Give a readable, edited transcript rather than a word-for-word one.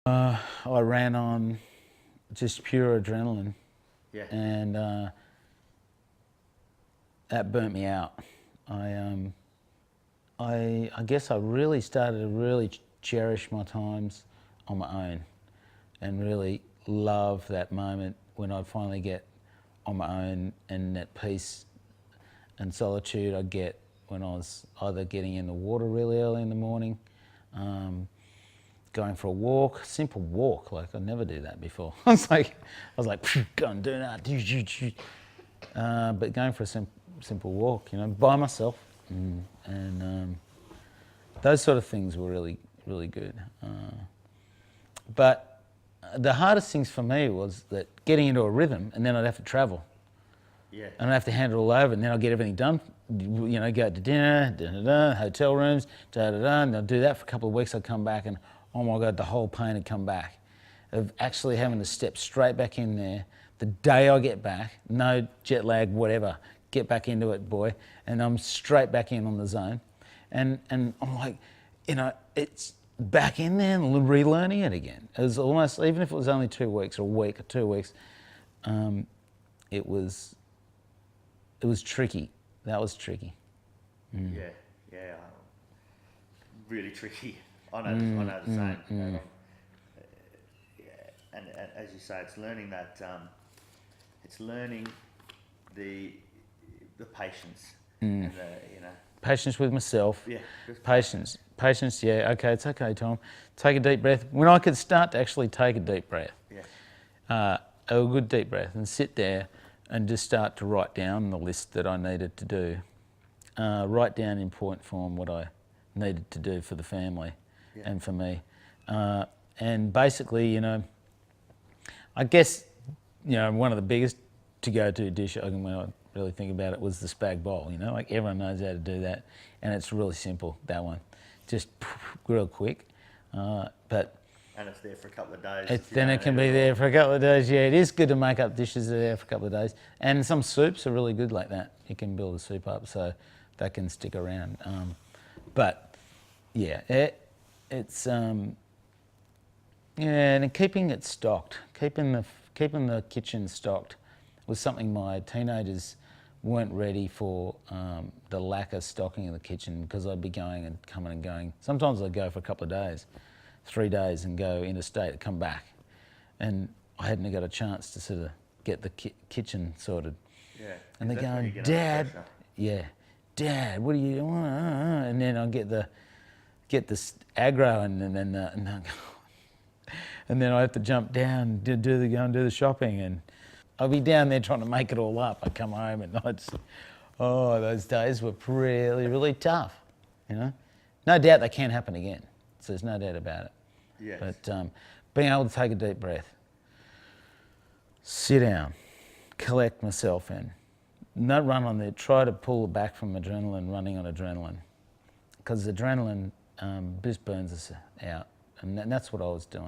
I ran on just pure adrenaline, Yeah. and that burnt me out. I guess I really started to really cherish my times on my own, and really love that moment when I'd finally get on my own, and that peace and solitude I get when I was either getting in the water really early in the morning, going for a walk, simple walk. Like I never do that before. I was like, go and do that. But going for a simple walk, by myself, and those sort of things were really, really good. But the hardest things for me was that getting into a rhythm, and then I'd have to travel. Yeah. And I'd have to hand it all over, and then I'll get everything done. Go to dinner, hotel rooms, and I'll do that for a couple of weeks. I'd come back, and oh my God, the whole pain had come back. Of actually having to step straight back in there the day I get back, no jet lag, whatever, get back into it, boy, and I'm straight back in on the zone. And I'm like, it's back in there and relearning it again. It was almost, even if it was only 2 weeks or a week or 2 weeks, it was tricky. That was tricky. Yeah. Really tricky. I know the same. And as you say, it's learning that. It's learning the patience and the Patience with myself. Yeah. Patience. Yeah. Okay, it's okay, Tom. Take a deep breath. When I could start to actually take a deep breath, a good deep breath, and sit there and just start to write down the list that I needed to do. Write down in point form what I needed to do for the family and for me. And basically, I guess, one of the biggest to-go-to dish, when I really think about it, was the spag bowl. Like everyone knows how to do that, and it's really simple, that one. Just real quick. But and it's there for a couple of days. Then it can be there for a couple of days. Yeah, it is good to make up dishes that are there for a couple of days. And some soups are really good like that. You can build a soup up so that can stick around. But yeah, it's and keeping it stocked, keeping the kitchen stocked was something my teenagers weren't ready for. The lack of stocking in the kitchen, because I'd be going and coming and going. Sometimes I'd go for a couple of days, 3 days, and go interstate, come back, and I hadn't got a chance to sort of get the kitchen sorted. Yeah. And they're going, Dad, what are you doing? And then I'll get this aggro, and then I have to jump down to go and do the shopping, and I'll be down there trying to make it all up. I come home at night. Those days were really, really tough. No doubt they can happen again. So there's no doubt about it. Yes. But being able to take a deep breath, sit down, collect myself, and not run on there. Try to pull back from adrenaline, running on adrenaline, because adrenaline just burns us out, and that's what I was doing.